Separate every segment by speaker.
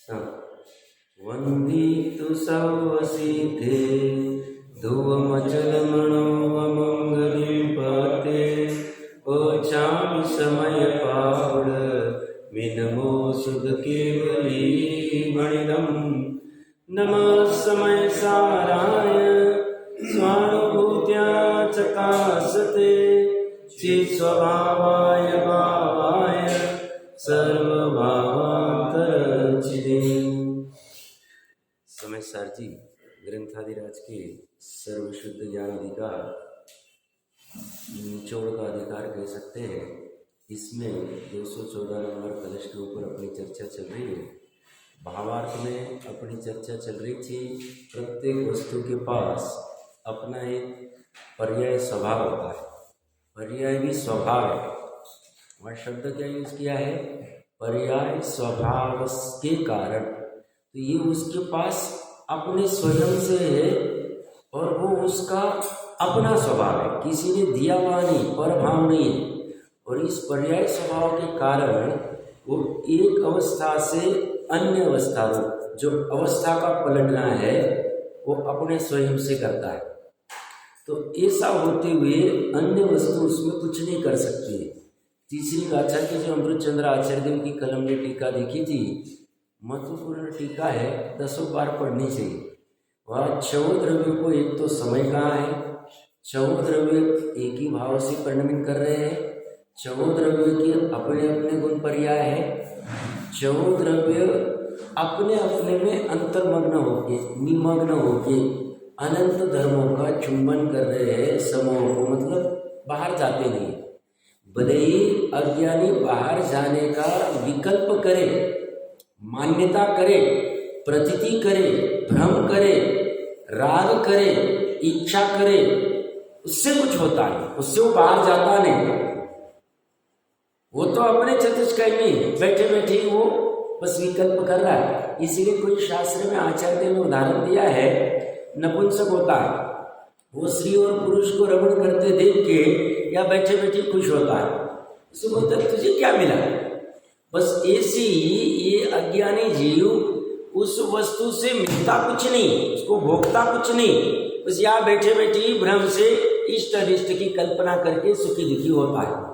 Speaker 1: हाँ। वन्दितु सर्वसिद्धे ध्रुवमचलमणोऽमङ्गलीं पते पचामि समयपावड मिनमो सुधकेवली मणिदम् नमः समय साराय स्वानुभूत्या चकासते चित्स्वभावाय भावाय सर्वभावान्तरचिदे। समय सार जी ग्रंथादिराज के सर्वशुद्ध ज्ञान अधिकार निचोड़ का अधिकार कह सकते हैं। इसमें 214 नंबर कलश के ऊपर अपनी चर्चा चल रही है। भावार्थ में अपनी चर्चा चल रही थी। प्रत्येक वस्तु के पास अपना एक पर्याय स्वभाव होता है। पर्याय भी स्वभाव है। वह शब्द क्या यूज किया है? पर्याय स्वभाव के कारण। तो ये उसके पास अपने स्वयं से है और वो उसका अपना स्वभाव है, किसी ने दिया हुआ नहीं, परभाव नहीं है। और इस पर्याय स्वभाव के कारण वो एक अवस्था से अन्य अवस्था में जो अवस्था का पलटना है वो अपने स्वयं से करता है। तो ऐसा होते हुए अन्य वस्तु उसमें कुछ नहीं कर सकती है। तीसरी गाथा की जो अमृतचंद्र आचार्य देव की कलम ने टीका देखी थी, महत्वपूर्ण टीका है, 10 बार पढ़नी चाहिए। वह 6 द्रव्यों को एक तो समय कहा है, 6 द्रव्य एक ही भाव से परिणमित कर रहे हैं, 6 द्रव्य के अपने अपने गुण पर्याय है, 6 द्रव्य अपने अपने में अंतर्मग्न होके निमग्न होके अनंत धर्मों का चुंबन कर रहे हैं। समूह को मतलब बाहर जाते नहीं। भले ही अज्ञानी बाहर जाने का विकल्प करे, मान्यता करे, प्रतीति करे, भ्रम करे, राग करे, इच्छा करे, उससे कुछ होता है, उससे वो बाहर जाता नहीं। वो तो अपने चतुष्कय में बैठे बैठे वो बस विकल्प कर रहा है। इसीलिए कोई शास्त्र में आचार्य ने उदाहरण दिया है, नपुंसक होता है, वो स्त्री और पुरुष को रमण करते देख के या बैठे बैठे खुश होता है। उसको बोलते तुझे क्या मिला? बस ऐसी ये अज्ञानी जीव उस वस्तु से मिलता कुछ नहीं, उसको भोगता कुछ नहीं, बस यहाँ बैठे बैठे भ्रम से इष्ट अनिष्ट की कल्पना करके सुखी दुखी होता है।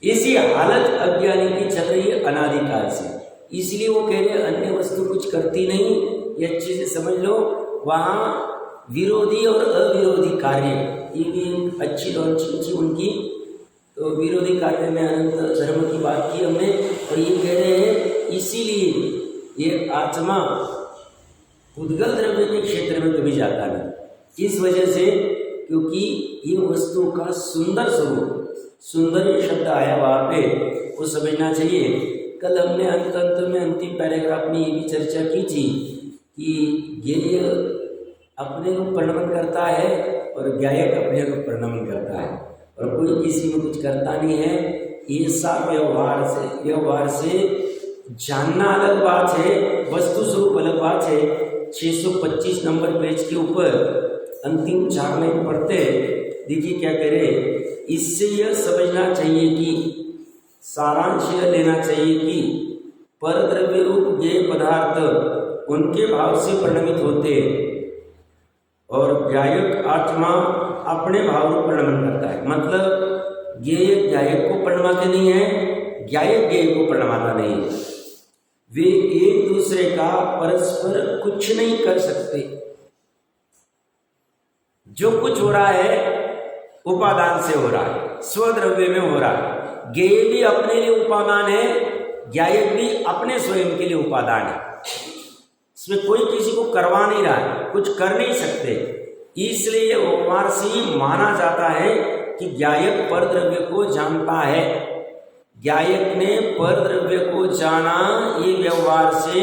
Speaker 1: इसी हालत अज्ञानी की चल रही है अनादिकाल से। इसलिए वो कह रहे अन्य वस्तु कुछ करती नहीं। ये अच्छे से समझ लो। वहाँ विरोधी और अविरोधी कार्य, ये भी अच्छी लॉन्चिंग थी उनकी। तो विरोधी कार्य में अनंत धर्म की बात की हमने, और ये कह रहे हैं इसीलिए ये आत्मा उद्गल द्रव्य के क्षेत्र में कभी जाता नहीं। इस वजह से क्योंकि ये वस्तु का सुंदर स्वरूप, सुंदर शब्द आया वहाँ पे, वो समझना चाहिए। कल हमने अंत में अंतिम पैराग्राफ में ये भी चर्चा की थी कि गेय अपने रूप परिणमन करता है और गायक अपने रूप परिणमन करता है, और कोई किसी में कुछ करता नहीं है। ऐसा व्यवहार से जानना अलग बात है, वस्तु स्वरूप अलग बात है। 625 नंबर पेज के ऊपर अंतिम 4 लाइन पढ़ते देखिए क्या कह रहे। इससे यह समझना चाहिए कि सारांश यह लेना चाहिए कि परद्रव्य रूप ज्ञेय पदार्थ उनके भाव से परिणमित होते हैं और ज्ञायक आत्मा अपने भाव रूप परिणमन करता है। मतलब ज्ञेय ज्ञायक को परिणमाते नहीं है, ज्ञायक ज्ञेय को परिणमाता नहीं है। वे एक दूसरे का परस्पर कुछ नहीं कर सकते। जो कुछ हो रहा है उपादान से हो रहा है, स्वद्रव्य में हो रहा है। ज्ञेय भी अपने लिए उपादान है, ज्ञायक भी अपने स्वयं के लिए उपादान है। इसमें कोई किसी को करवा नहीं रहा है, कुछ कर नहीं सकते। इसलिए व्यवहार से ही माना जाता है कि ज्ञायक परद्रव्य को जानता है। ज्ञायक ने परद्रव्य को जाना, ये व्यवहार से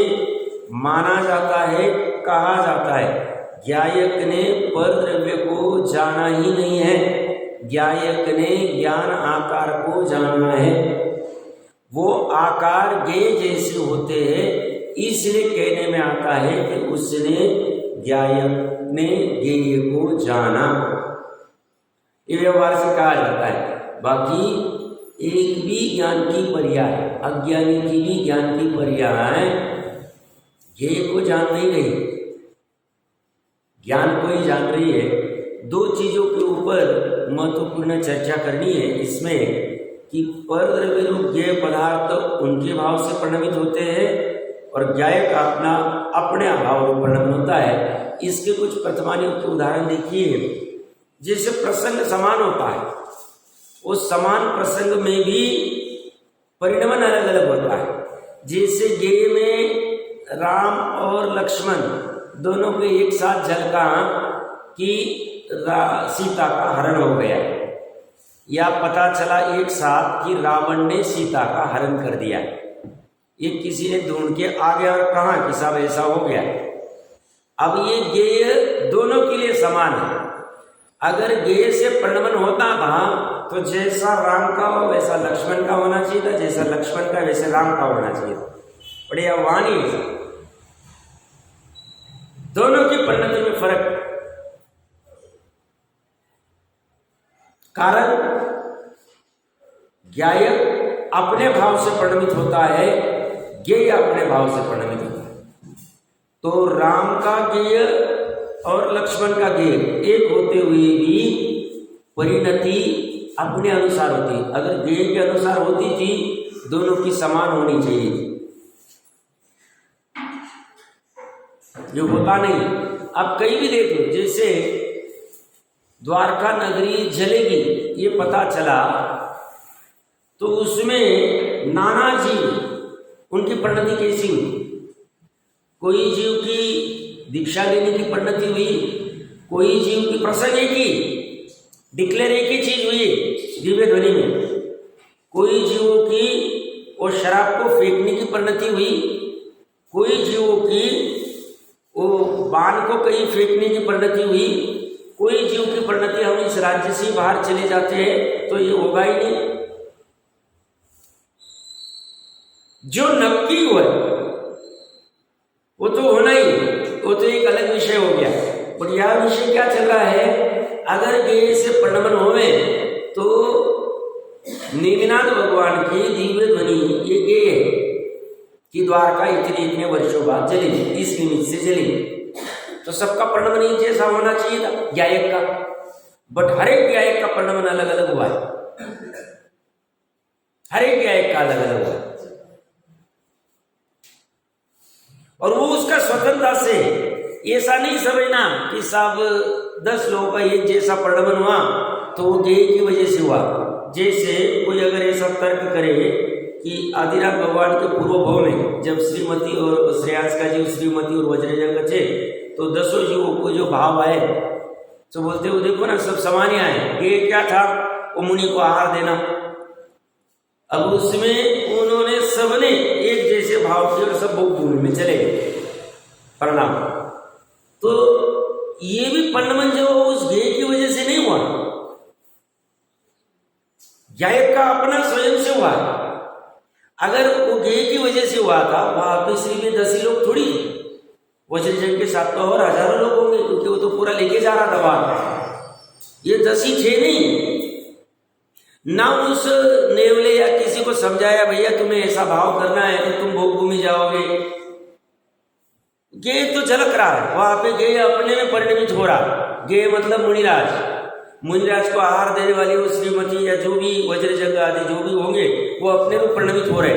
Speaker 1: माना जाता है, कहा जाता है। ज्ञायक ने परद्रव्य को जाना ही नहीं है, ज्ञायक ने ज्ञान आकार को जाना है। वो आकार ज्ञेय जैसे होते हैं, इसलिए कहने में आता है कि उसने ज्ञायक ने ज्ञेय को जाना। ये व्यवहार से कहा जाता है। बाकी एक भी ज्ञान की पर्याय, अज्ञानी की भी ज्ञान की पर्याय ज्ञेय को जान नहीं रही, ज्ञान को ही जान रही है। दो चीजों के ऊपर महत्वपूर्ण चर्चा करनी है इसमें कि परद्रव्य रूप ज्ञेय पदार्थ उनके भाव से परिणमित होते हैं और ज्ञायक अपना अपने अभाव रूप परिणमित होता है। इसके कुछ प्रथमानियुक्त उदाहरण देखिए। जैसे प्रसंग समान होता है, उस समान प्रसंग में भी परिणमन अलग अलग होता है। जैसे ज्ञेय में राम और लक्ष्मण दोनों के एक साथ झलका कि सीता का हरण हो गया, या पता चला एक साथ कि रावण ने सीता का हरण कर दिया। ये किसी ने ढूंढ के आ गया और कहा कि साहब ऐसा हो गया। अब ये ज्ञेय दोनों के लिए समान है। अगर ज्ञेय से परिणमन होता था तो जैसा राम का हो वैसा लक्ष्मण का होना चाहिए था, जैसा लक्ष्मण का वैसे राम का होना चाहिए था। बढ़िया वाणी दोनों की परिणति में फर्क। कारण ज्ञायक अपने भाव से परिणमित होता है, ज्ञेय अपने भाव से परिणमित होता है। तो राम का ज्ञेय और लक्ष्मण का ज्ञेय एक होते हुए भी परिणति अपने अनुसार होती। अगर ज्ञेय के अनुसार होती थी दोनों की समान होनी चाहिए, ये होता नहीं। अब कहीं भी देख लो, जैसे द्वारका नगरी जलेगी ये पता चला तो उसमें नाना जीव उनकी परिणति कैसी हुई। कोई जीव की दीक्षा लेने की परिणति हुई, कोई जीव की प्रसंग एक ही डिक्लेयर एक ही चीज हुई दिव्य ध्वनि में, कोई जीवों की वो शराब को फेंकने की परिणति हुई, कोई जीवों की वो बाण को कहीं फेंकने की परिणति हुई, कोई जीव की परिणति हम इस राज्य से बाहर चले जाते हैं तो ये होगा ही नहीं। जो नक्की हुआ वो तो होना ही, वो तो एक अलग विषय हो गया। और यह विषय क्या चल रहा है, अगर ज्ञेय से परिणमन होवे तो नेमिनाथ भगवान की दिव्य ध्वनि ये ज्ञेय है कि द्वारका इतने वर्षों बाद जली, इस निमित्त से जली। तो सबका परिणमन एक जैसा होना चाहिए था ज्ञायक का, बट हर एक ज्ञायक का परिणमन अलग अलग हुआ है, हर एक ज्ञायक का अलग अलग हुआ है। और वो उसका स्वतंत्रता से, ऐसा नहीं समझना कि सब 10 लोगों का एक जैसा परिणमन हुआ तो वो ज्ञेय की वजह से हुआ। जैसे कोई अगर ऐसा तर्क करे कि आदिनाथ भगवान के पूर्व भाव में जब श्रीमती और श्रेयांश का जीव श्रीमती और वज्रजंग थे तो 10 जीवों को जो भाव आए तो बोलते वो देखो ना सब समान ही आए। ये क्या था, वो मुनि को आहार देना। अब उसमें उन्होंने सबने एक जैसे भाव किए और सब भोग भूमि में चले गए परिणाम। तो ये भी परिणमन जो उस ज्ञेय की वजह से नहीं हुआ, ज्ञायक का अपना स्वयं से हुआ। अगर वो ज्ञेय की वजह से हुआ था वहां पे श्री में 10 ही लोग थोड़ी थे, वज्रजंग के साथ तो और हजारों लोग होंगे क्योंकि वो तो पूरा लेके जा रहा था बाहर। ये 10 ही थे नहीं ना। उस नेवले या किसी को समझाया भैया तुम्हें ऐसा भाव करना है तो तुम भोग भूमि जाओगे। ज्ञेय तो झलक रहा है वहां पे, ज्ञेय अपने में परिणमित हो रहा। ज्ञेय मतलब मुनिराज, मुनिराज को आहार देने वाली वो श्रीमती या जो भी वज्रजंग आदि जो भी होंगे वो अपने रूप परिणमित हो रहे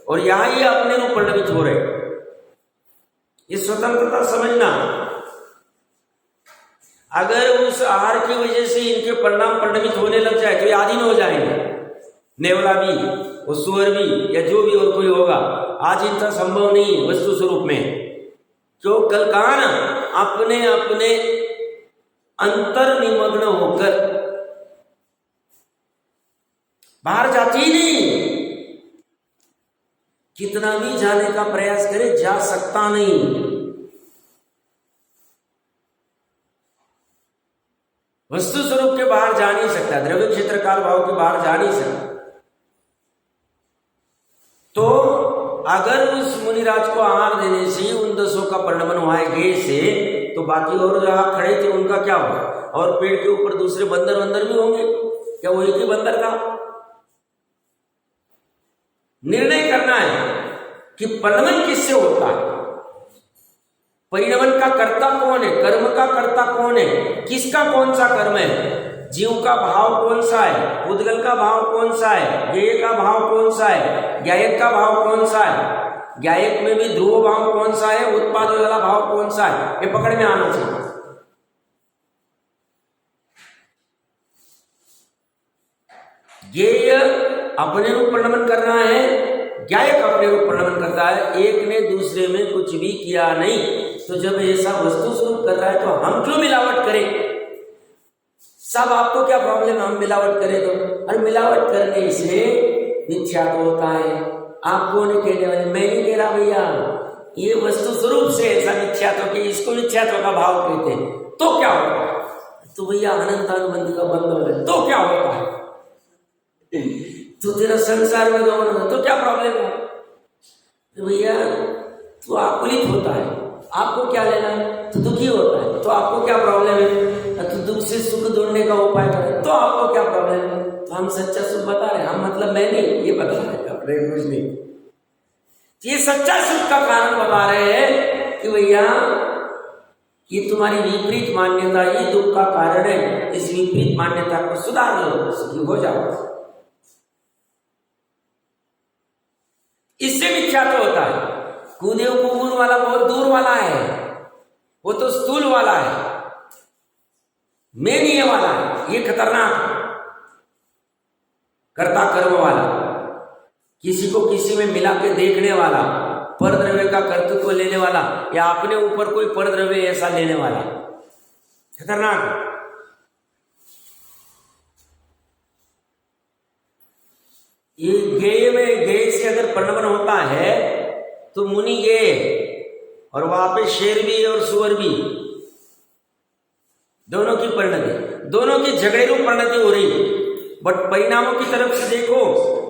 Speaker 1: और यहाँ ये अपने रूप परिणमित हो रहे। ये स्वतंत्रता समझना। अगर उस आहार की वजह से इनके परिणाम परिणमित होने लग जाए तो ये आदि में हो जाएंगे। नेवला भी और सुअर भी या जो भी और कोई होगा, आज इतना संभव नहीं वस्तु स्वरूप में। क्यों, कल कहा ना, अपने अपने अंतर निमग्न होकर बाहर जाती ही नहीं। कितना भी जाने का प्रयास करे जा सकता नहीं। वस्तु स्वरूप के बाहर जा नहीं सकता, द्रव्य क्षेत्र काल भाव के बाहर जा नहीं सकता। तो अगर उस मुनिराज को आहार देने से उन 10 का परिणमन हुआ है ज्ञेय से, तो बाकी और जहां खड़े थे उनका क्या हुआ। और पेड़ के ऊपर दूसरे बंदर भी होंगे क्या, वो एक ही बंदर था? निर्णय करना है कि परिणमन किससे होता है, परिणमन का कर्ता कौन है, कर्म का कर्ता कौन है, किसका कौन सा कर्म है, जीव का भाव कौन सा है, उद्गल का भाव कौन सा है, ज्ञेय का भाव कौन सा है, ज्ञायक का भाव कौन सा है, ज्ञायक में भी ध्रुव भाव कौन सा है, उत्पाद वाला भाव कौन सा है, ये पकड़ में आना चाहिए। ज्ञेय अपने रूप परिणमन कर रहा है, ज्ञायक अपने रूप परिणमन करता है, एक ने दूसरे में कुछ भी किया नहीं। तो जब ऐसा वस्तु स्वरूप कर रहा है तो हम क्यों मिलावट करें? सब आपको क्या प्रॉब्लम है हम मिलावट करें तो? अरे मिलावट करने से मिथ्या तो होता है। आप कौन कहने वाले? मैं नहीं कह रहा भैया, ये वस्तु स्वरूप से ऐसा मिथ्यात्व कि इसको मिथ्यात्व का भाव कहते हैं। तो क्या होता है? तो भैया अनंतानुबंध का बंधन है, तो क्या होता है? तो तेरा संसार में गमन होता तो क्या प्रॉब्लम है? तो भैया तो आकुलित होता है, आपको क्या लेना है? तो दुखी होता है, तो आपको क्या प्रॉब्लम है? तो दुख से सुख ढूंढने का उपाय करें, तो आपको क्या प्रॉब्लम है? तो हम सच्चा सुख बता रहे, हम मतलब मैं नहीं, ये बता रहे अपने कुछ नहीं। ये सच्चा सुख का कारण बता रहे हैं कि भैया ये तुम्हारी विपरीत मान्यता ही दुख का कारण है, इस विपरीत मान्यता को सुधार लो, सुखी हो जाओ। इससे मिथ्या तो होता है। कूदेव कुबूर वाला बहुत दूर वाला है, वो तो स्थूल वाला है, मेन ये वाला है, ये खतरनाक कर्ता कर्म वाला, किसी को किसी में मिला के देखने वाला, परद्रव्य का कर्तृत्व लेने वाला, या अपने ऊपर कोई परद्रव्य ऐसा लेने वाला, खतरनाक। ये ज्ञेय में ज्ञेय से अगर परिणमन होता है तो मुनि ज्ञेय, और वहां पे शेर भी और सुअर भी, दोनों की परिणति, दोनों की झगड़ेलू परिणति हो रही। बट परिणामों की तरफ से देखो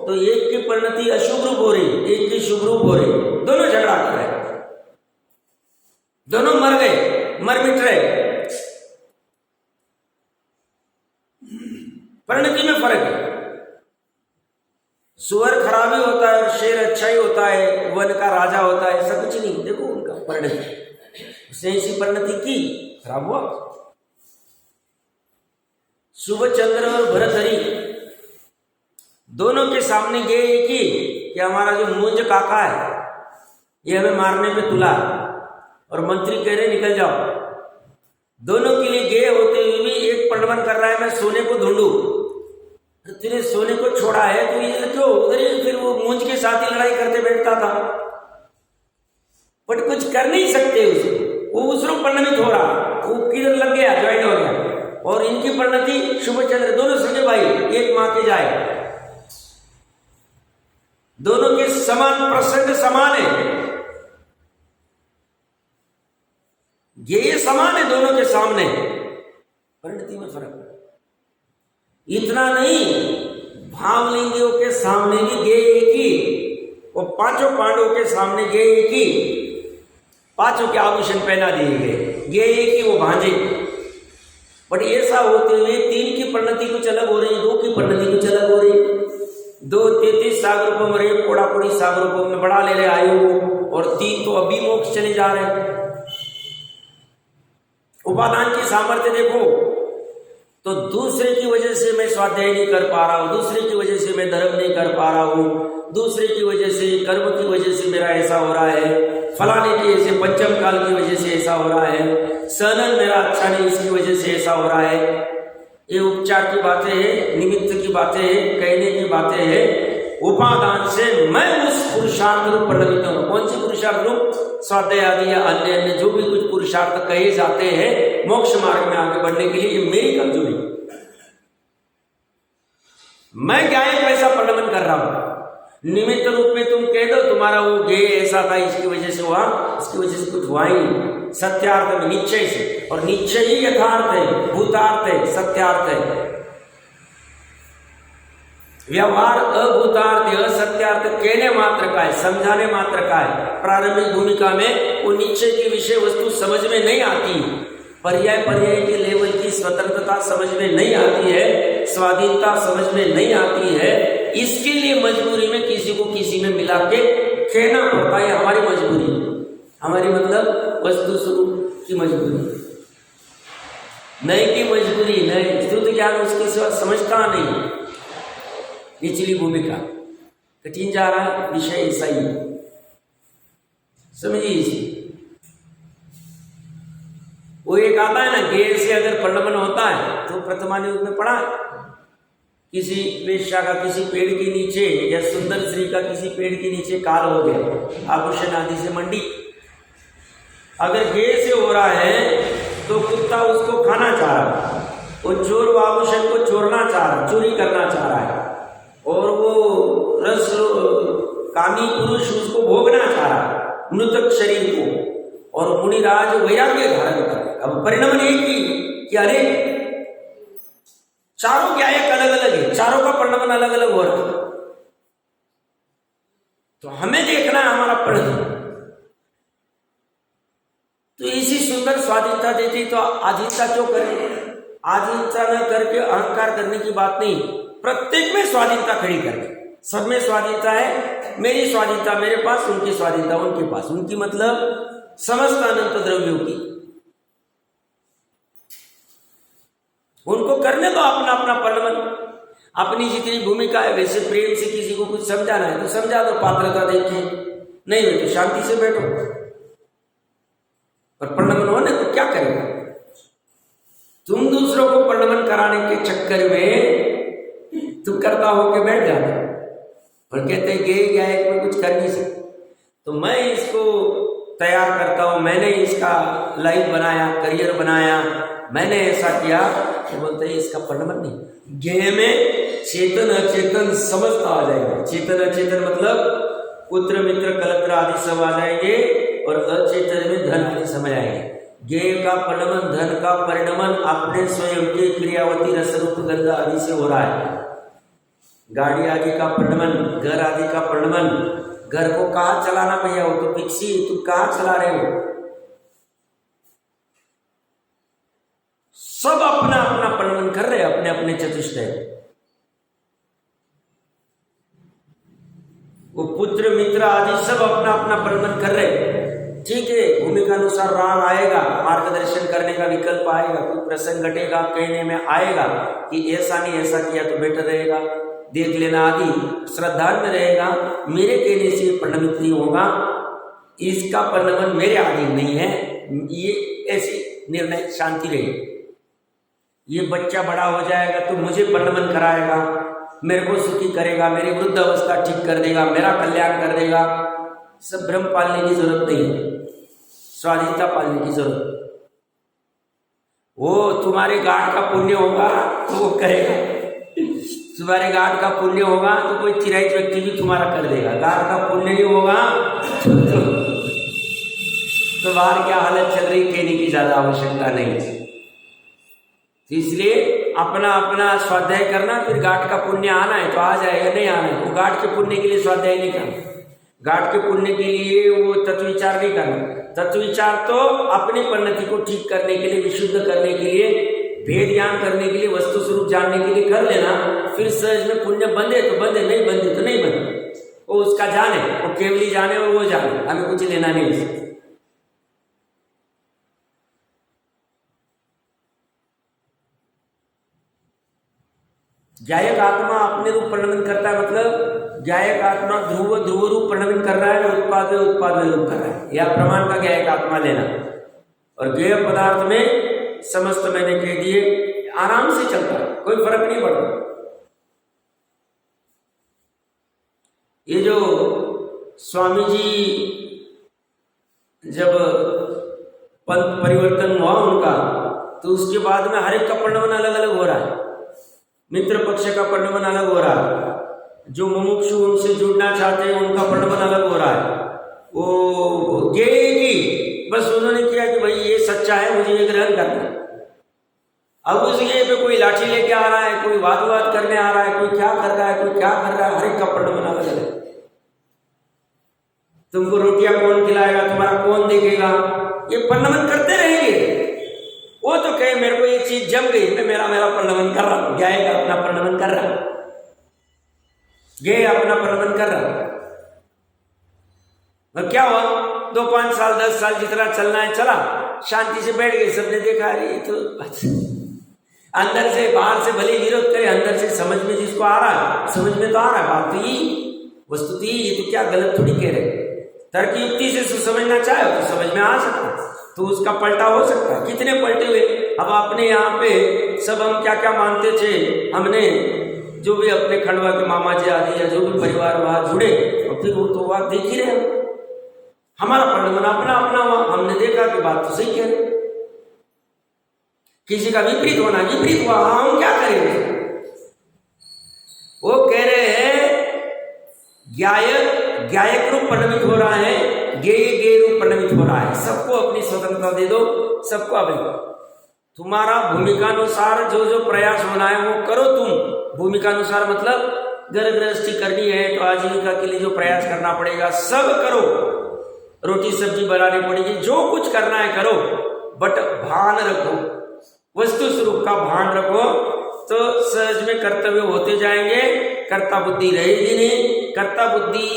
Speaker 1: तो एक की परिणति अशुभ रूप हो रही, एक की शुभ रूप हो रही, दोनों झगड़ा कर रहे, दोनों मर गए, मर मिट रहे। परिणति में फर्क है। सुअर खराब ही होता है और शेर अच्छा ही होता है, वन का राजा होता है, ऐसा कुछ नहीं। देखो उनका परिणति, उसने ऐसी परिणति की, खराब हुआ। शुभ चंद्र और भरतहरि दोनों के सामने गए एक ही कि हमारा जो मुंज काका है ये हमें मारने पे तुला, और मंत्री कह रहे निकल जाओ। दोनों के लिए गे होते हुए भी एक परिणमन कर रहा है, मैं सोने को ढूंढू। तूने सोने को छोड़ा है तो ये क्यों उधर ही फिर वो मुंज के साथ ही लड़ाई करते बैठता था, बट कुछ कर नहीं सकते उसको, वो उस रूप परिणमित हो रहा, वो किधर लग गया, ज्वाइन हो गया। और इनकी परिणति शुभ चंद्र, दोनों सगे भाई, एक मां के जाए, दोनों के समान प्रसंग समान है, ये समान है दोनों के सामने, परिणति में फर्क है। इतना नहीं, भावलिंगियों के सामने भी गे एक ही, वो पांचों पांडवों के सामने गे एक ही, पांचों के आभूषण पहना दिए गए, गे एक ही वो भांजे। बट ऐसा होते हुए तीन की परिणति कुछ अलग हो रही, दो की परिणति कुछ अलग हो रही। दो 33 सागरों में रहे, कोड़ा कोड़ी सागरों में बढ़ा ले रहे आयु को, और तीन तो अभी मोक्ष चले जा रहे। उपादान की सामर्थ्य देखो, तो दूसरे की वजह से मैं स्वाध्याय नहीं कर पा रहा हूं, दूसरे की वजह से मैं धर्म नहीं कर पा रहा हूं, दूसरे की वजह से, कर्म की वजह से मेरा ऐसा हो रहा है, फलाने की ऐसे पंचम काल की वजह से ऐसा हो रहा है, सनन मेरा अच्छा नहीं इसकी वजह से ऐसा हो रहा है। ये उपचार की बातें हैं, निमित्त की बातें हैं, कहने की बातें हैं। उपादान से मैं उस पुरुषार्थ रूप परिणमित हूं। कौन सी पुरुषार्थ रूप? स्वाध्याय आदि या अन्य अन्य जो भी कुछ पुरुषार्थ कहे जाते हैं मोक्ष मार्ग में आगे बढ़ने के लिए, ये मेरी कमजोरी, मैं क्या है वैसा परिणमन कर रहा हूं। निमित्त रूप में तुम कह दो तुम्हारा वो गे ऐसा था, इसकी वजह से हुआ, इसकी वजह से कुछ हुआ ही नहीं। सत्यार्थ में निश्चय से, और निश्चय ही यथार्थ है, भूतार्थ है, सत्यार्थ है। व्यवहार अभूतार्थ असत्यार्थ कहने मात्र का है, समझाने मात्र का है। प्रारंभिक भूमिका में वो निश्चय की विषय वस्तु समझ में नहीं आती, पर्याय पर्याय के लेवल की स्वतंत्रता समझ में नहीं आती है, स्वाधीनता समझ में नहीं आती है, इसके लिए मजबूरी में किसी को किसी में मिला के कहना पड़ता है, हमारी मजबूरी है, हमारी मतलब वस्तु स्वरूप की मजबूरी, नहीं की मजबूरी नहीं, शुद्ध ज्ञान उसके सिवा समझता नहीं। निचली भूमिका कठिन जा रहा है, विषय ऐसा ही समझिए इसे। वो एक आता है ना, गेय से अगर प्रलंबन होता है तो प्रथमान युग में पढ़ा है, किसी वेश्या का किसी पेड़ के नीचे या सुंदर स्त्री का किसी पेड़ के नीचे काल हो गया, आभूषण आदि से मंडी, अगर गेय से हो रहा है तो कुत्ता उसको खाना चाह रहा है, वो चोर आभूषण को चोरना चाह रहा है, चोरी करना चाह रहा है, और वो रस कामी पुरुष उसको भोगना चाह रहा है मृतक शरीर को, और मुनिराज वैराग्य धारण कर। अब परिणाम एक ही कि अरे चारों क्या एक अलग अलग है, चारों का परिणाम अलग अलग हो रहा है, तो हमें देखना है हमारा परिणाम। तो इसी सुंदर स्वाधीनता देती तो आधीनता क्यों करें? आधीनता न करके अहंकार करने की बात नहीं, प्रत्येक में स्वाधीनता खड़ी करके, सब में स्वाधीनता है, मेरी स्वाधीनता मेरे पास, उनकी स्वाधीनता उनके पास, उनकी मतलब समस्त अनंत द्रव्यों की, उनको करने दो अपना अपना परिणमन, अपनी जितनी भूमिका है वैसे प्रेम से किसी को कुछ समझाना है तो समझा दो, पात्रता देखिए, नहीं है तो शांति से बैठो, पर परिणमन होने तो क्या करेगा? तुम दूसरों को परिणमन कराने के चक्कर में तुम करता हो के बैठ जाते और कहते गे गायक में कुछ कर नहीं सकते, तो मैं इसको तैयार करता हूं, मैंने इसका लाइफ बनाया, करियर बनाया, मैंने ऐसा किया, तो बोलते हैं इसका परिणमन नहीं। गेय में चेतन अचेतन समझता आ जाएगा, चेतन अचेतन मतलब पुत्र मित्र कलत्र आदि सब आ जाएंगे, और अचेतन में धन आदि समझ आएंगे। गेय का परिणमन, धन का परिणमन अपने स्वयं के क्रियावती रसरूप गंध आदि से हो रहा है। गाड़ी आदि का परिणमन, घर आदि का परिणमन, घर को कहाँ चलाना भैया, वो तो पिक्सी, तुम कहाँ चला रहे हो? सब अपना अपना परिणमन कर रहे हैं, अपने अपने चतुष्टय। वो पुत्र मित्र आदि सब अपना अपना परिणमन कर रहे हैं, ठीक है। भूमिका अनुसार राग आएगा, मार्गदर्शन करने का विकल्प आएगा, कोई प्रसंग घटेगा, कहने में आएगा कि ऐसा नहीं ऐसा किया तो बेटर रहेगा, देख लेना आदि श्रद्धांत रहेगा, मेरे कहने से परिणमित नहीं होगा, इसका परिणमन मेरे अधीन नहीं है, ये ऐसी निर्णय शांति रहेगी। ये बच्चा बड़ा हो जाएगा तो मुझे परिणमन कराएगा, मेरे को सुखी करेगा, मेरी वृद्ध अवस्था ठीक कर देगा, मेरा कल्याण कर देगा, सब भ्रम पालने की जरूरत नहीं है, स्वाधीनता पालने की जरूरत। वो तुम्हारे गांठ का पुण्य होगा तो वो करेगा, तुम्हारे गांठ का पुण्य होगा तो कोई चिरायत व्यक्ति भी तुम्हारा कर देगा, गांठ का पुण्य नहीं होगा तो बाहर क्या हालत चल रही कहने की ज्यादा आवश्यकता नहीं है। इसलिए अपना अपना स्वाध्याय करना, फिर गांठ का पुण्य आना है तो आ जाएगा, नहीं आना है तो गांठ के पुण्य के लिए स्वाध्याय नहीं करना, गांठ के पुण्य के लिए वो तत्व विचार नहीं करना। तत्व विचार तो अपनी परिणति को ठीक करने के लिए, विशुद्ध करने के लिए, भेद ज्ञान करने के लिए, वस्तु स्वरूप जानने के लिए कर लेना, फिर सहज में पुण्य बंधे तो बंधे, नहीं बंधे तो नहीं बंधे, वो उसका जाने, वो केवली जाने और वो जाने, हमें कुछ लेना नहीं उससे। ज्ञायक आत्मा अपने रूप परिणमन करता है, मतलब ज्ञायक आत्मा ध्रुव ध्रुव रूप परिणमन कर रहा है और उत्पाद में रूप कर रहा है, या प्रमाण का ज्ञायक आत्मा लेना। और ज्ञेय पदार्थ में समस्त मैंने कह दिए, आराम से चलता है, कोई फर्क नहीं पड़ता। ये जो स्वामी जी जब पंथ परिवर्तन हुआ उनका, तो उसके बाद में हर एक का परिणमन अलग अलग हो रहा है, मित्र पक्ष का परिणमन अलग हो रहा है, जो मुमुक्षु उनसे जुड़ना चाहते हैं उनका परिणमन अलग हो रहा है। वो ज्ञेय की बस उन्होंने किया कि भाई ये सच्चा है, मुझे ये ग्रहण करना। अब उस ज्ञेय पे कोई लाठी लेके आ रहा है, कोई वाद विवाद करने आ रहा है, कोई क्या कर रहा है, कोई क्या कर रहा है, हर एक का परिणमन अलग अलग है। तुमको रोटियां कौन खिलाएगा, तुम्हारा कौन देखेगा, ये परिणमन करते रहेंगे। वो तो कहे मेरे को ये चीज जम गई, मैं मेरा परिणमन कर रहा हूं, ज्ञायक अपना परिणमन कर रहा हूं। ये अपना प्रबंध कर रहा। और क्या हुआ, 2 5 साल 10 साल जितना चलना है चला, शांति से बैठ गए। सबने देखा अरे तो अंदर से बाहर से भले विरोध करे, अंदर से समझ में जिसको आ रहा है, समझ में तो आ रहा है बात तो ये वस्तु थी, ये तो क्या गलत थोड़ी कह रहे। तर्क युक्ति से समझना चाहे तो समझ में आ सकता है, तो उसका पलटा हो सकता है। कितने पलटे हुए। अब अपने यहाँ पे सब हम क्या क्या मानते थे, हमने जो भी अपने खंडवा के मामा जी आदि या जो भी परिवार वहां जुड़े, और फिर वो तो बात देख ही रहे, हमारा परिणाम अपना अपना हुआ, हमने देखा कि बात तो सही कह रहे, किसी का विपरीत होना, विपरीत हुआ, हम क्या करेंगे। वो कह रहे हैं ज्ञायक रूप परिणमित हो रहा है, गेय रूप परिणमित हो रहा है। सबको अपनी स्वतंत्रता दे दो, सबको अपनी, तुम्हारा भूमिकानुसार जो जो प्रयास होना है वो करो। तुम भूमिकानुसार मतलब घर गृहस्थी करनी है तो आजीविका के लिए जो प्रयास करना पड़ेगा सब करो, रोटी सब्जी बनानी पड़ेगी, जो कुछ करना है करो, बट भान रखो, वस्तु स्वरूप का भान रखो, तो सहज में कर्तव्य होते जाएंगे। कर्ता बुद्धि रहेगी नहीं, कर्ता बुद्धि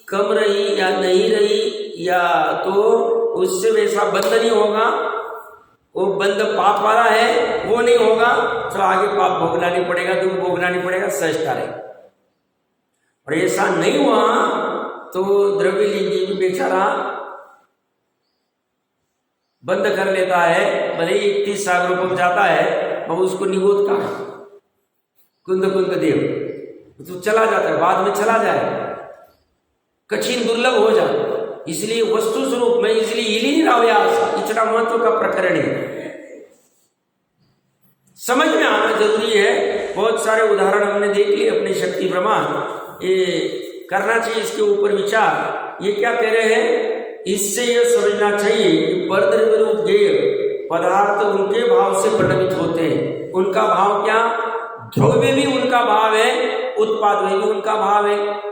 Speaker 1: कम रही या नहीं रही, या तो उससे वैसा बंध नहीं होगा, वो बंध पाप वाला है वो नहीं होगा, तो आगे पाप भोगना नहीं पड़ेगा, दुख भोगना नहीं पड़ेगा, सहजता रहे। और ऐसा नहीं हुआ तो द्रव्य लिंगी भी बेचारा बंद कर लेता है, भले ही 30 सागरों पर जाता है, अब उसको निगोद का कुंद देव तो चला जाता है, बाद में चला जाए, कठिन दुर्लभ हो जाए। इसलिए वस्तु स्वरूप में इसलिए हिल ही रहा व्यास, इतना महत्व का प्रकरण है, समझ में आना जरूरी है। बहुत सारे उदाहरण हमने देख लिए अपनी शक्ति प्रमाण, ये करना चाहिए इसके ऊपर विचार। ये क्या कह रहे हैं, इससे यह समझना चाहिए कि परद्रव्य रूप गेय पदार्थ उनके भाव से परिणमित होते हैं। उनका भाव क्या, द्रव्य भी उनका भाव है, उत्पाद में भी उनका भाव है,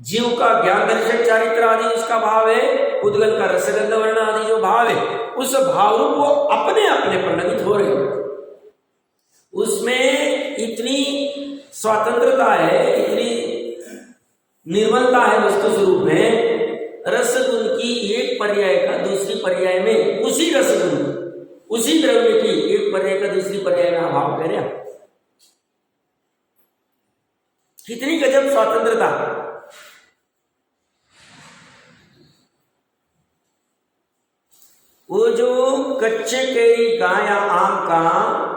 Speaker 1: जीव का ज्ञान दर्शन चारित्र आदि उसका भाव है, उद्गल का रसगंध वर्ण आदि जो भाव है, उस भाव रूप वो अपने अपने परिणमित हो रहे हैं। उसमें इतनी स्वतंत्रता है, इतनी निर्मलता है वस्तु स्वरूप में। रसगुण की एक पर्याय का दूसरी पर्याय में, उसी रसगुण उसी द्रव्य की एक पर्याय का दूसरी पर्याय में अभाव कह रहे, कितनी गजब स्वतंत्रता। वो जो कच्चे केरी का या आम का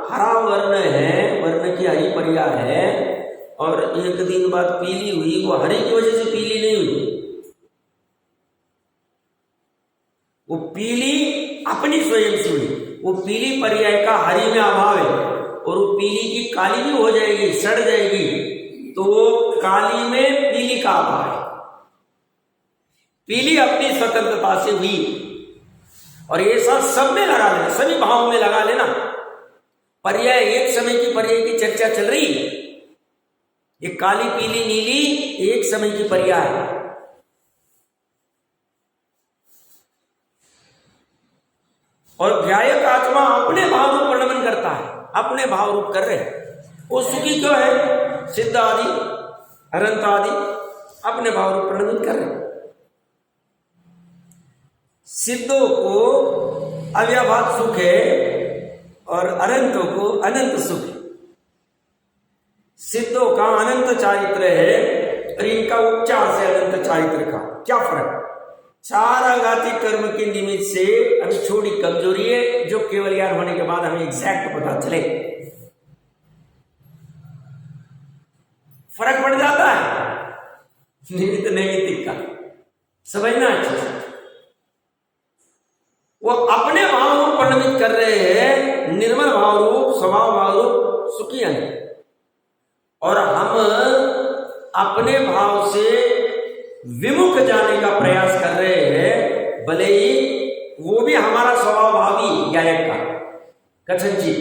Speaker 1: हरा वर्ण है, वर्ण की हरी पर्याय है, और एक दिन बाद पीली हुई, वो हरी की वजह से पीली नहीं हुई, वो पीली अपनी स्वयं से हुई। वो पीली पर्याय का हरी में अभाव है, और वो पीली की काली भी हो जाएगी, सड़ जाएगी, तो काली में पीली का अभाव है। पीली अपनी स्वतंत्रता से हुई, और ये सब में लगा लेना, सभी भावों में लगा लेना। पर्याय एक समय की पर्याय की चर्चा चल रही, ये काली पीली नीली एक समय की पर्याय है। और ज्ञायक आत्मा अपने भाव रूप वर्णन करता है, अपने भाव रूप कर रहे। वो सुखी क्यों है, सिद्ध आदि अनंत आदि अपने भाव रूप वर्णन कर रहे। सिद्धों को अव्यवहार सुख है और अनंतों को अनंत सुख है। सिद्धों का अनंत चारित्र है और इनका उपचार से अनंत चारित्र का क्या फर्क। चार आघाती कर्म के निमित्त से हमें छोटी कमजोरी है, जो केवल ज्ञान होने के बाद हमें एग्जैक्ट पता चले, फर्क पड़ जाता है। निमित्त नैमित्तिक का समझना अच्छे से। वो अपने भाव रूप परिणमित कर रहे हैं, निर्मल भाव रूप, स्वभाव भाव रूप सुखी है, और हम अपने भाव से विमुख जाने का प्रयास कर रहे हैं, भले ही वो भी हमारा स्वभाव भावी गायक का कथनची,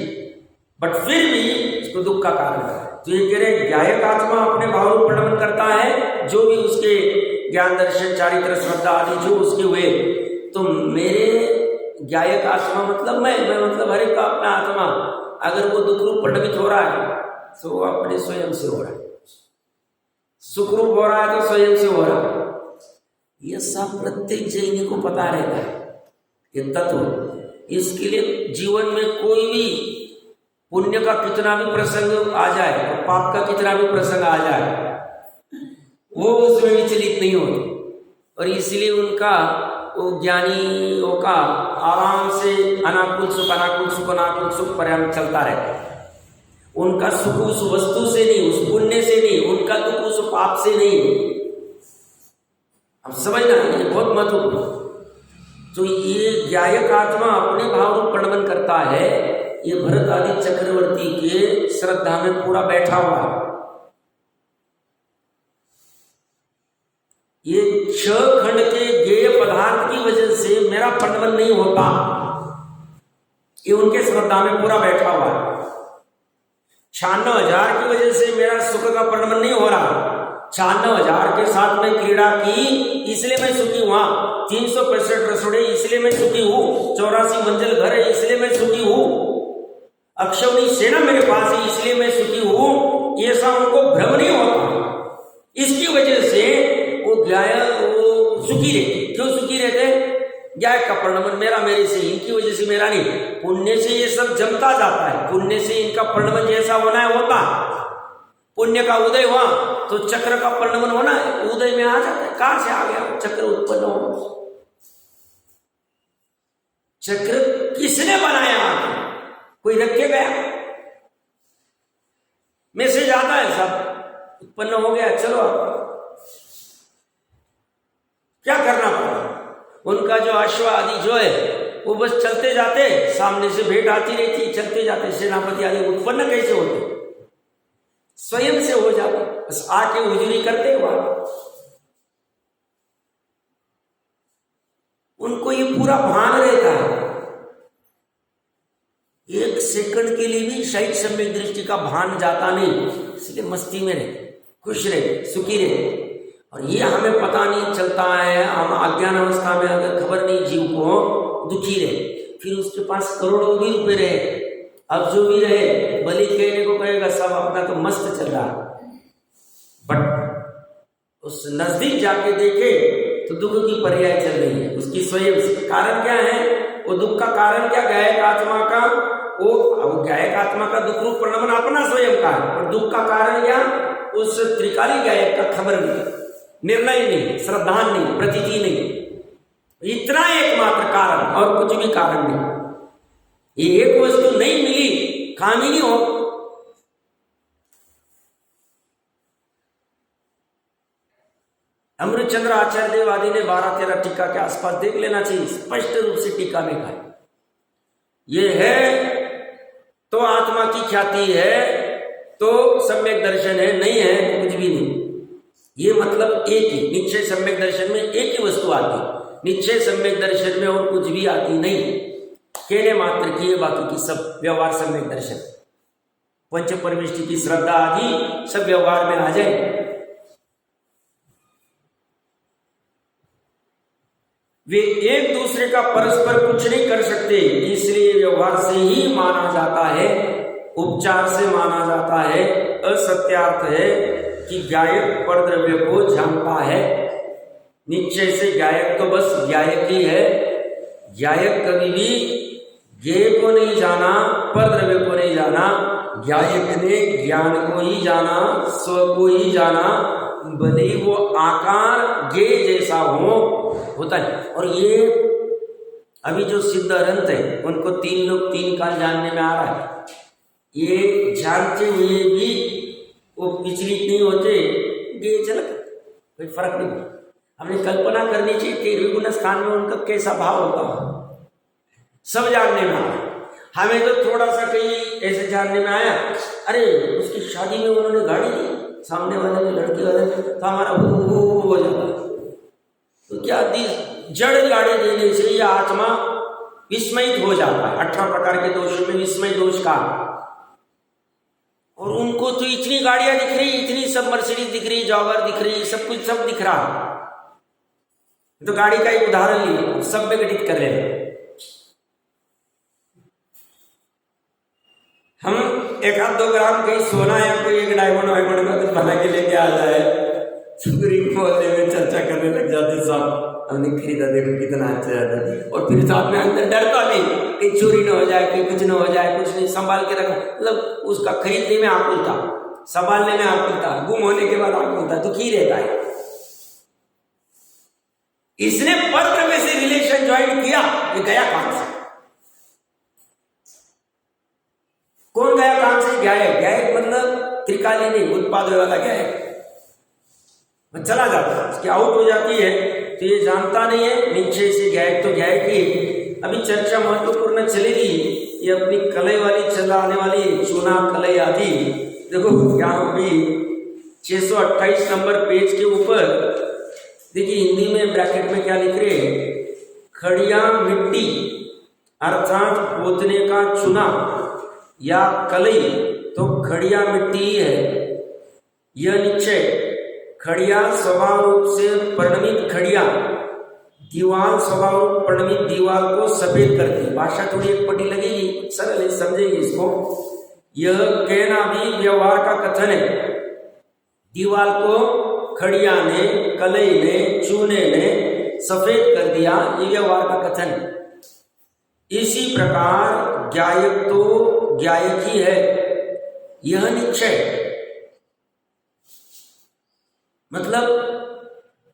Speaker 1: बट फिर भी इसको दुख का कारण है। तो ये कह रहे गायक आत्मा अपने भाव रूप परिणमन करता है, जो भी उसके ज्ञान दर्शन चारित्र श्रद्धा आदि जो उसके हुए। तो मेरे गायक आत्मा मतलब मैं मतलब हर एक का अपना आत्मा, अगर वो दुख रूप परिणमित हो रहा है तो वो अपने स्वयं से हो रहा है। सुखरूप हो रहा है तो स्वयं से हो रहा है। यह सब प्रत्येक जैनी को पता रहता है ये तत्व। इसके लिए जीवन में कोई भी पुण्य का कितना भी प्रसंग आ जाए और पाप का कितना भी प्रसंग आ जाए, वो उसमें विचलित नहीं होते। और इसलिए उनका वो ज्ञानियों का आराम से अनाकुल सुख अनाकुल सुख अनाकुल सुख पर्याप्त चलता रहता है। उनका सुख उस वस्तु से नहीं, उस पुण्य से नहीं, उनका दुख उस पाप से नहीं। अब समझना ये बहुत महत्वपूर्ण। तो ये ज्ञायक आत्मा अपने भाव रूप प्रणमन करता है। ये भरत आदि चक्रवर्ती के श्रद्धा में पूरा बैठा हुआ है। ये 6 खंड के ज्ञेय पदार्थ की वजह से मेरा प्रणमन नहीं होता, ये उनके श्रद्धा में पूरा बैठा हुआ है। 96,000 की वजह से मेरा सुख का प्रणमन नहीं हो रहा। 96,000 के साथ में क्रीड़ा की इसलिए मैं सुखी हुआ, 365 रसोड़े इसलिए मैं सुखी हूँ, 84 मंजिल घर है इसलिए मैं सुखी हूँ, अक्षौणी सेना मेरे पास है इसलिए मैं सुखी हूँ, ये सब उनको भ्रम नहीं होता। इसकी वजह से वो सुखी रहते। क्यों सुखी रहते? ज्ञाय का प्रणमन मेरा मेरे से, इनकी वजह से मेरा नहीं। पुण्य से ये सब जमता जाता है, पुण्य से इनका प्रणमन जैसा होना है होता। पुण्य का उदय हुआ तो चक्र का प्रणमन होना है, उदय में आ जाता है। कहां से आ गया चक्र उत्पन्न हो? चक्र किसने बनाया? कोई रख के गया? मैसेज आता है सब उत्पन्न हो गया, चलो क्या करना पड़ा? उनका जो अश्व आदि जो है वो बस चलते जाते, सामने से भेंट आती रहती, चलते जाते। सेनापति आदि उत्पन्न कैसे होते? स्वयं से हो जाते, बस आके हुजूरी करते वहां। उनको ये पूरा भान रहता है, 1 सेकंड के लिए भी शायद सम्यक दृष्टि का भान जाता नहीं। इसलिए मस्ती में रहे, खुश रहे, सुखी रहे। और ये हमें पता नहीं चलता है, हम अज्ञान अवस्था में अगर खबर नहीं, जीव को दुखी रहे। फिर उसके पास करोड़ों भी रुपए रहे, अब जो भी रहे बलि कहने को कहेगा सब अपना तो मस्त चल रहा, बट उस नजदीक जाके देखे तो दुख की पर्याय चल रही है उसकी स्वयं से। कारण क्या है? वो दुख का कारण क्या? गायक आत्मा का वो गायक आत्मा का दुख रूप प्रणमन अपना स्वयं का है, और दुख का कारण क्या? उस त्रिकाली गायक का खबर नहीं, निर्णय नहीं, श्रद्धा नहीं, प्रतीति नहीं। इतना एकमात्र कारण, और कुछ भी कारण नहीं। ये एक वस्तु नहीं मिली, काम ही नहीं हो। अमृतचंद्र आचार्य देव आदि ने 12-13 टीका के आसपास देख लेना चाहिए, स्पष्ट रूप से टीका में कहा ये है तो आत्मा की ख्याति है, तो सम्यक दर्शन है, नहीं है तो कुछ भी नहीं। ये मतलब एक ही निश्चय सम्यक दर्शन में एक ही वस्तु आती, निश्चय सम्यक दर्शन में और कुछ भी आती नहीं। कहने मात्र की, बाकी की सब व्यवहार सम्यक दर्शन, पंच परमेष्टि की श्रद्धा आदि सब व्यवहार में आ जाए। वे एक दूसरे का परस्पर कुछ नहीं कर सकते, इसलिए व्यवहार से ही माना जाता है, उपचार से माना जाता है। असत्यार्थ है कि गायक परद्रव्य को जानता है। निश्चय से गायक तो बस गायक ही है। गायक कभी भी ज्ञेय को नहीं जाना, परद्रव्य को नहीं जाना। गायक ने ज्ञान को ही जाना, स्व को ही जाना, भले ही वो आकार ज्ञेय जैसा हो होता है। और ये अभी जो सिद्ध अनंत है उनको 3 लोग 3 काल जानने में आ रहा है। ये जानते हुए भी वो विचलित नहीं होते, ये चलत कोई फर्क नहीं। हमने कल्पना करनी चाहिए कि निर्गुण स्थान में उनका कैसा भाव होगा, सब जानने में आया। हमें तो थोड़ा सा कहीं ऐसे जानने में आया, अरे उसकी शादी में उन्होंने गाड़ी दी, सामने वाले में लड़की वाले तो हमारा हो जाता। तो क्या जड़ गाड़ी देने से यह आत्मा विस्मयित हो जाता है। 18 प्रकार के दोषों में विस्मय दोष का। और उनको तो इतनी गाड़ियां दिख रही, इतनी सब मर्सिडीज दिख रही, जॉगर दिख रही, सब कुछ सब दिख रहा। तो गाड़ी का एक उदाहरण लिए सब में घटित कर रहे हैं। हम 1-2 ग्राम कहीं सोना या कोई एक डायमंड वायमंड का कुछ बना के लेके आ जाए पूरी मोहल्ले में चर्चा करने लग जाते सब, हमने खरीदा, देखो कितना अच्छा जाता। और फिर साथ में अंदर डरता भी कि चोरी ना हो जाए, कि कुछ ना हो जाए, कुछ नहीं, संभाल के रखना। मतलब उसका खरीदने में आकुल था, संभालने में आकुल था, गुम होने के बाद आकुल था, दुखी रहता है। इसने परद्रव्य से रिलेशन ज्वाइन किया, ये गया कहां से? कौन गया कहां से? गायक। गायक मतलब त्रिकाली नहीं, उत्पाद वाला गायक चला जाता है, उसकी आउट हो जाती है तो ये जानता नहीं है नीचे से गायक तो गायक ही। अभी चर्चा महत्वपूर्ण चलेगी, ये अपनी कलई वाली चलाने वाली चूना कलई आदि। देखो यहाँ भी 628 नंबर पेज के ऊपर देखिए, हिंदी में ब्रैकेट में क्या लिख रहे हैं? खड़िया मिट्टी अर्थात पोतने का चूना या कलई तो खड़िया मिट्टी ही है। यह निश्चय खड़िया स्वभाव रूप से परिणमित खड़िया दीवाल स्वभाव रूप परिणमित दीवाल को सफेद करती है। भाषा थोड़ी अटपटी लगेगी, सरल है, समझेंगे इसको। यह कहना भी व्यवहार का कथन है। दीवाल को खड़िया ने, कलई ने, चूने ने सफेद कर दिया, ये व्यवहार का कथन है। इसी प्रकार गायक तो गायक ही है, यह निश्चय। मतलब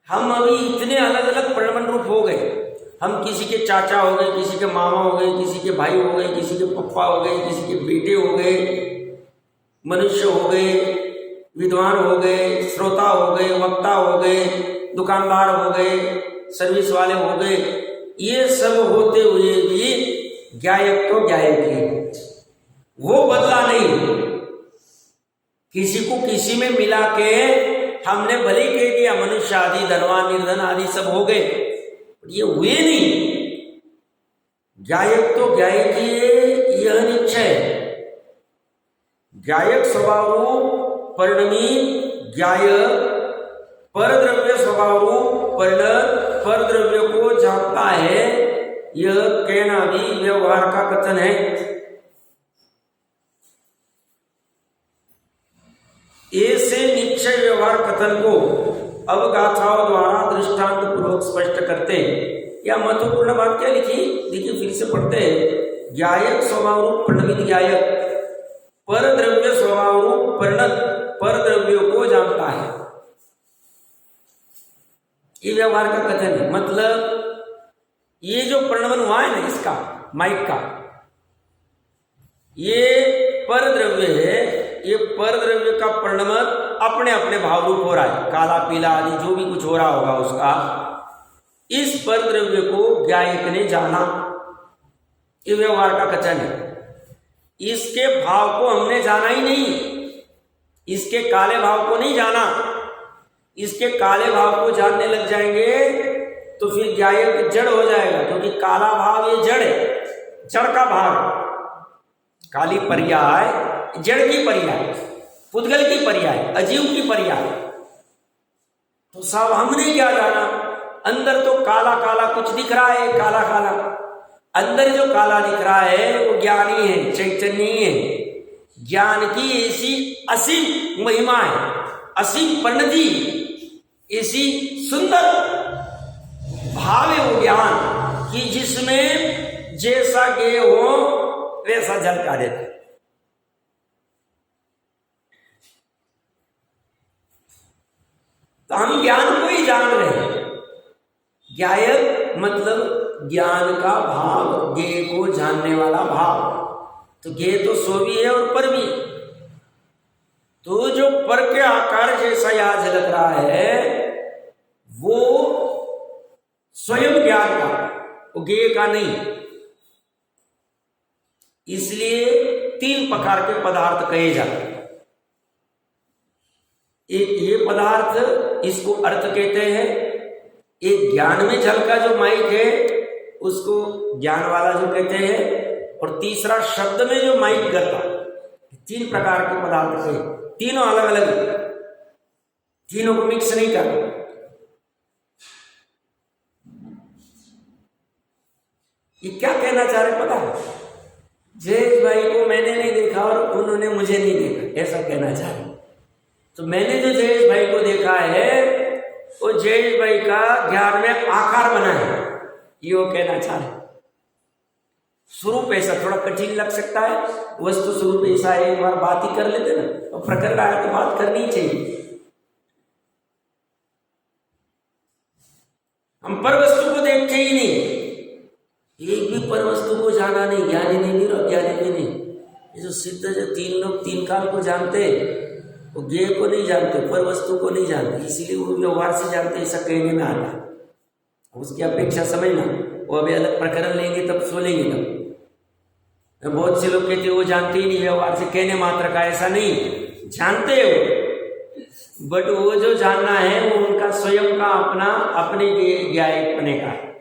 Speaker 1: हम अभी इतने अलग अलग परिणमन रूप हो गए। हम किसी के चाचा हो गए, किसी के मामा हो गए, किसी के भाई हो गए, किसी के पप्पा हो गए, किसी के बेटे हो गए, मनुष्य हो गए, विद्वान हो गए, श्रोता हो गए, वक्ता हो गए, दुकानदार हो गए, सर्विस वाले हो गए। ये सब होते हुए भी गायक तो गायक ही, वो बदला नहीं। किसी को किसी में मिला के हमने भले ही कह दिया मनुष्य आदि, धनवान, निर्धन आदि सब हो गए, ये हुए नहीं। गायक तो गायक ही है, यह निश्चय। गायक स्वभाव रूप परिणमित गायक परद्रव्य स्वभाव रूप परिणत परद्रव्य को जानता है, यह कहना भी व्यवहार का कथन है। ऐसे निश्चय व्यवहार कथन को अब गाथाओं द्वारा दृष्टांत पूर्वक स्पष्ट करते हैं। यह महत्वपूर्ण बात क्या लिखी? देखिए फिर से पढ़ते हैं। गायक स्वभाव रूप परिणमित गायक परद्रव्य स्वभाव रूप परिणत परद्रव्यों को जानता है, ये व्यवहार का कथन है। मतलब ये जो परिणमन हुआ है ना इसका, माइक का, ये परद्रव्य है। ये परद्रव्य का परिणमन अपने अपने भाव रूप हो रहा है, काला पीला आदि जो भी कुछ हो रहा होगा उसका। इस परद्रव्य को गायक ने जाना, ये व्यवहार का कथन है। इसके भाव को हमने जाना ही नहीं, इसके काले भाव को नहीं जाना। इसके काले भाव को जानने लग जाएंगे तो फिर गायक जड़ हो जाएगा, क्योंकि काला भाव ये जड़ है, जड़ का भाव। काली पर्याय जड़ की पर्याय, पुद्गल की पर्याय, अजीव की पर्याय। तो सब हमने क्या जाना? अंदर तो काला काला कुछ दिख रहा है, काला काला। अंदर जो काला दिख रहा है वो ज्ञानी है, चैतन्य है। ज्ञान की ऐसी असीम महिमा है, असीम परिणति, ऐसी सुंदर भाव है वो ज्ञान कि जिसमें जैसा गेय हो वैसा झलका देता। तो हम ज्ञान को ही जान रहे हैं। गायक मतलब ज्ञान का भाव, ज्ञेय को जानने वाला भाव। तो ज्ञेय तो सो भी है और पर भी। तो जो पर के आकार जैसा यहां झलक रहा है वो स्वयं ज्ञान का, वो ज्ञेय का नहीं। इसलिए 3 प्रकार के पदार्थ कहे जाते हैं। एक ये पदार्थ, इसको अर्थ कहते हैं। एक ज्ञान में झलका जो माइक है उसको ज्ञान वाला जो कहते हैं। और तीसरा शब्द में जो माइक करता। 3 प्रकार के पदार्थ कहे, तीनों अलग अलग, तीनों को मिक्स नहीं करना। ये क्या कहना चाह रहे पता है? जयेश भाई को मैंने नहीं देखा और उन्होंने मुझे नहीं देखा, ऐसा कहना चाह रहे। तो मैंने जो जयेश भाई को देखा है
Speaker 2: वो जयेश भाई का ज्ञान में आकार बना है, ये वो कहना चाह रहे। स्वरूप ऐसा थोड़ा कठिन लग सकता है, वस्तु स्वरूप ऐसा है, एक बार बात ही कर लेते ना, और प्रकरण आया तो बात करनी चाहिए। हम पर वस्तु को देखते ही नहीं, एक भी पर वस्तु को जाना नहीं, ज्ञानी नहीं और अज्ञानी भी नहीं। ये जो सिद्ध जो तीन लोग तीन काल को जानते, वो ज्ञेय को नहीं जानते, पर वस्तु को नहीं जानते, इसीलिए वो व्यवहार से जानते, ऐसा कहने में आता है। उसकी अपेक्षा समझना, वो अभी अलग प्रकरण लेंगे तब सोलेंगे तब। बहुत से लोग कहते वो जानते ही नहीं, व्यवहार से कहने मात्र का, ऐसा नहीं, जानते हो, बट वो जो जानना है वो उनका स्वयं का अपना अपने ज्ञायपने का है,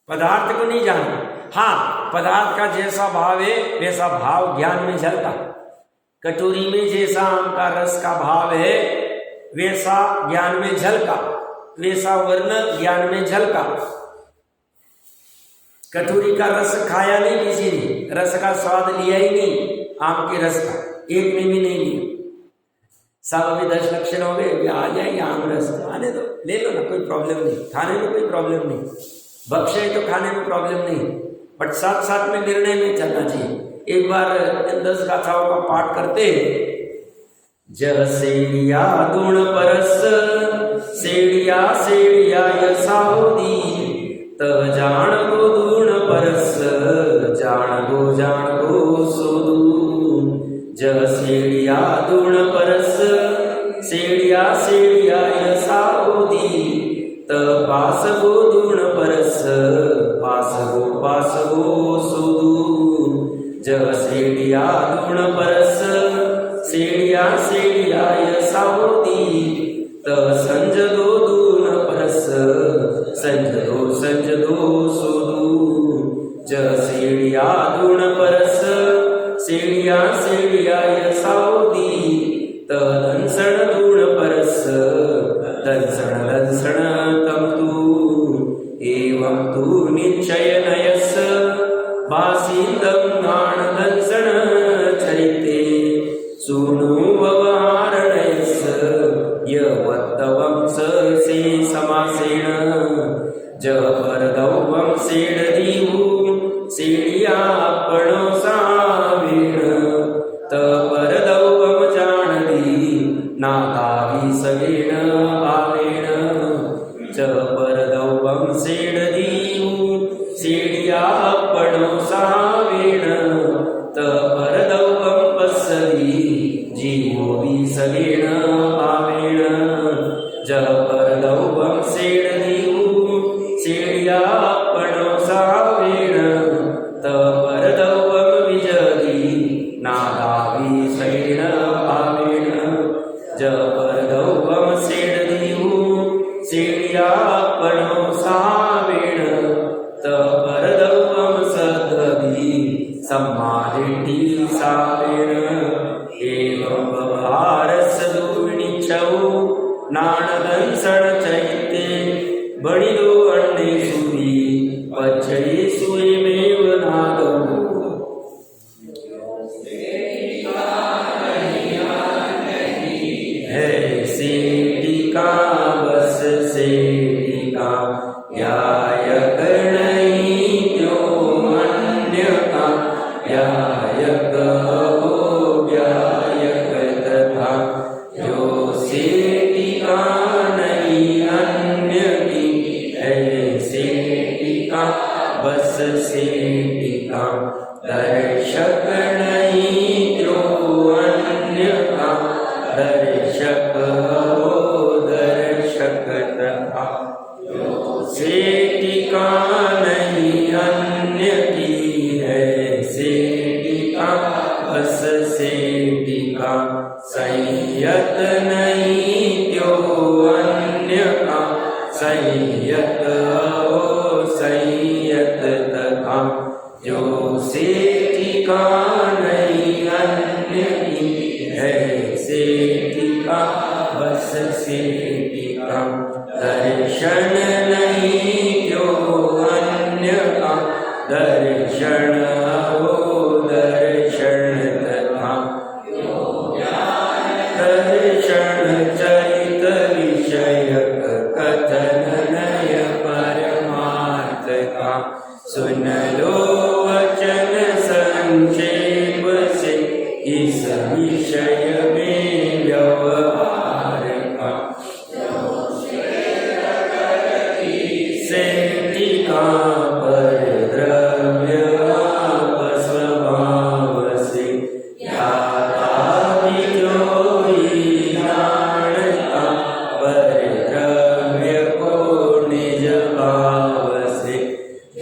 Speaker 2: पदार्थ को नहीं जानना। हाँ, पदार्थ का जैसा भाव है वैसा भाव ज्ञान में झलका, कटोरी में जैसा आम का रस का भाव है वैसा ज्ञान में झलका, वैसा वर्ण ज्ञान में झलका। कटोरी का रस खाया नहीं किसी ने, रस का स्वाद लिया ही नहीं, आम के रस का एक ने भी नहीं लिया। सब अभी 10 लक्षण हो गए, आ जाएंगे आम रस, आने दो, ले लो ना, कोई प्रॉब्लम नहीं, खाने में कोई प्रॉब्लम नहीं, बख्शे तो खाने में प्रॉब्लम नहीं, बट साथ साथ में निर्णय में चलना चाहिए। एक बार 10 गाथाओं का पाठ करते, जह सेड़िया गुण परस सेड़िया सेड़िया यसाओदी, तब जान गो दूण परस जान गो सोदू। जह सेड़िया दूण परस सेड़िया सेड़िया यसाओदी, तब पास गो दूण परस पास गो सोदू। जह सेड़िया दूण परस सेड़िया सेड़िया यसाओदी, तब संज दो दूण परस संज दो सोदू। जह सेड़िया दूण परस सेड़िया सेड़िया यसाओदी, तब दंसण दूण परस दंसण तम तू। एवं तू निश्चय नयस भासीतम नाण दंसण चरिते, सुनु व्यवहारणयस यवत्तवंस से समासेन। जह परदौवं सेडदीवु सेड़िया पणो सावेण, तब परदौवं जाणदी नादावी सवेण भावेण। जह परदौवं सेडदीवु सेड़िया पणो सावेण, तब परदौवं पस्सदी जीवो सवेण भावेण। जह परदौवं सेडदीवु सेड़िया पणो सावेण, तब परदौवं विजदी नादावी सवेण भावेण। जह परदौवं सेडदीवु सेड़िया पणो सावेण, तब परदौवं सद्गदी सम्मादिटी सावेण। एवं व्यवहारस दुर्निच्छौ नाण दंसण चैते, बणिदो अंडे सुरी पच्चये सुमेव नादौ। है सेटिका बस सेटिका यायक नहीं क्यों अन्य का, यायक हो व्यायक तथा जो सेटिका नहीं अन्य की। है सेटिका बस सेटिका दर्शक नहीं क्यों अन्य का, दर्शक हो दर्शक तथा सेटिका नहीं अन्य की। है सेटिका बस सेटिका संयत नहीं क्यों अन्य का, संयत हो संयत तथा जो सेटिका नहीं अन्य की। है सेटिका बस सेटिका दर्शन नहीं क्यों अन्य का, दर्शन हो दर्शन तथा दर्शन सुन लो वचन संक्षेप से इस विषय में व्यवहार का से टीका पर द्रव्य स्वभाव से ध्याता भी जो ही जानता पर द्रव्य को निज भाव से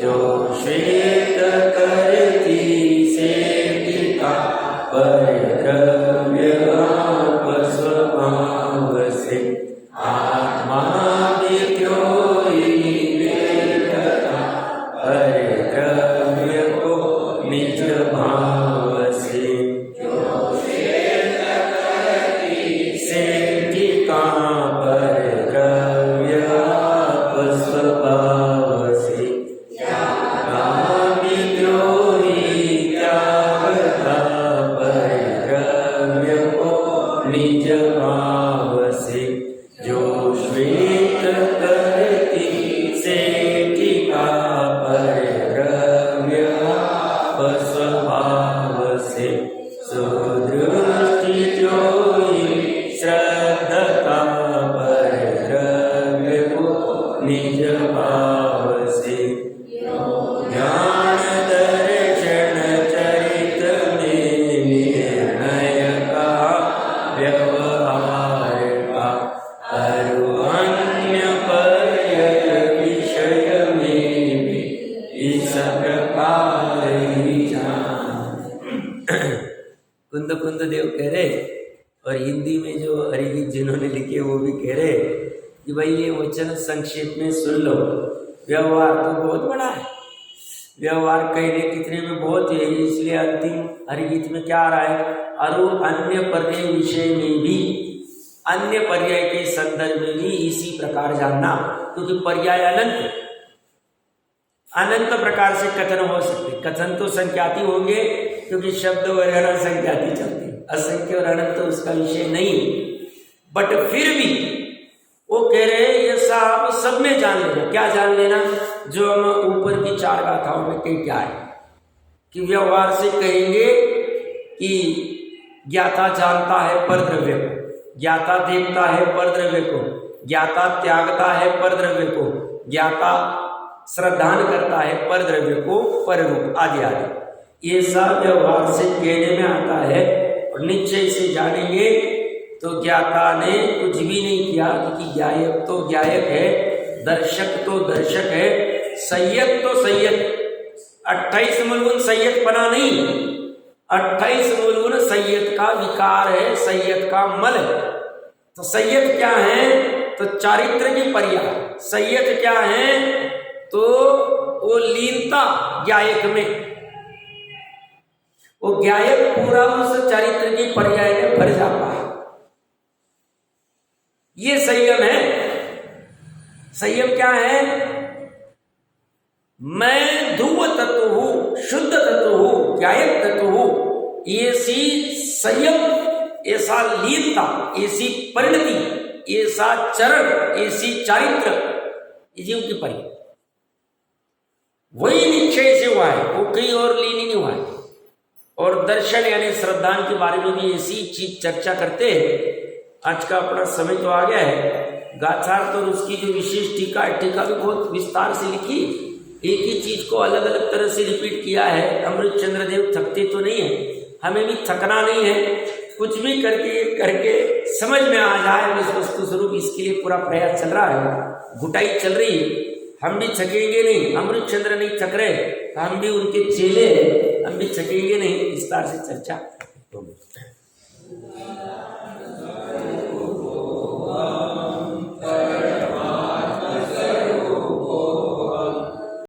Speaker 2: जो श्वेत करती से टीका पर द्रव्य स्वभाव से आत्मा भी क्यों द्रव्य को निज भाव से टीका पर द्रव्य स्वभाव से त्यागी द्रोही त्यागता पर द्रव्य को निज भाव से जो श्वेत करती से टीका पर द्रव्य स्वभाव से सुदृष्टि जोई श्रद्धता पर द्रव्य को निज भाव से ज्ञान दर्शन चरित में निर्णय का व्यवहार का अरु अन्य पर्याय विषय में भी इस प्रकार ही जान। कुंद कुंद देव कह रहे, और हिंदी में जो हरिगीत जिन्होंने लिखे वो भी कह रहे कि भाई ये वचन संक्षेप में सुन लो। व्यवहार तो बहुत बड़ा है, व्यवहार कहने कितने में बहुत है, इसलिए अंतिम हरिगीत में क्या आ रहा है, अरु अन्य पर्याय विषय में भी, अन्य पर्याय के संदर्भ में भी इसी प्रकार जानना, क्योंकि पर्याय अनंत अनंत प्रकार से कथन हो सकते। कथन तो संख्याति होंगे क्योंकि शब्द वगैरह संख्याति चलती, असंख्य और अनंत तो उसका विषय नहीं, बट फिर भी वो कह रहे हैं ये साहब सब में जान लेना। क्या जान लेना? जो हम ऊपर की 4 गाथाओं में कहीं क्या है कि व्यवहार से कहेंगे कि ज्ञाता जानता है पर द्रव्य को, ज्ञाता देखता है पर द्रव्य को, ज्ञाता त्यागता है पर द्रव्य को, ज्ञाता श्रद्धान करता है पर द्रव्य को, पर रूप आदि आदि। ये सब व्यवहार से कहने में आता है। और निश्चय से जानेंगे तो ज्ञाता ने कुछ भी नहीं किया, क्योंकि ज्ञायक तो ज्ञायक है, दर्शक तो दर्शक है, संयत तो संयत। 28 मूलगुण संयत पना नहीं, 28 मूलगुण संयत का विकार है, संयत का मल है। तो संयत क्या है? तो चारित्र की पर्याय। संयत क्या है? तो वो लीनता ज्ञायक में, वो ज्ञायक पूरा उस चरित्र की पर्याय में भर जाता है। ये संयम है। संयम क्या है? मैं ध्रुव तत्व हूं, शुद्ध तत्व हूं, ज्ञायक तत्व हूं। ऐसी संयम, ऐसा लीनता, ऐसी परिणति, ऐसा चरण, ऐसी चारित्र जीव की पर्याय। वही निश्चय से हुआ है, वो कहीं और लीन नहीं हुआ है। और दर्शन यानी श्रद्धान के बारे में भी ऐसी चीज चर्चा करते हैं। आज का अपना समय तो आ गया है। गाथार्थ और उसकी जो विशेष टीका है, टीका भी बहुत विस्तार से लिखी, एक ही चीज को अलग अलग तरह से रिपीट किया है। अमृत चंद्र देव थकते तो नहीं है, हमें भी थकना नहीं है। कुछ भी करके समझ में आ जाए इस वस्तु स्वरूप, इसके लिए पूरा प्रयास चल रहा है, घुटाई चल रही है। हम भी थकेंगे नहीं, अमृत चंद्र नहीं थक रहे, हम भी उनके चेले, हम भी थकेंगे नहीं। विस्तार से चर्चा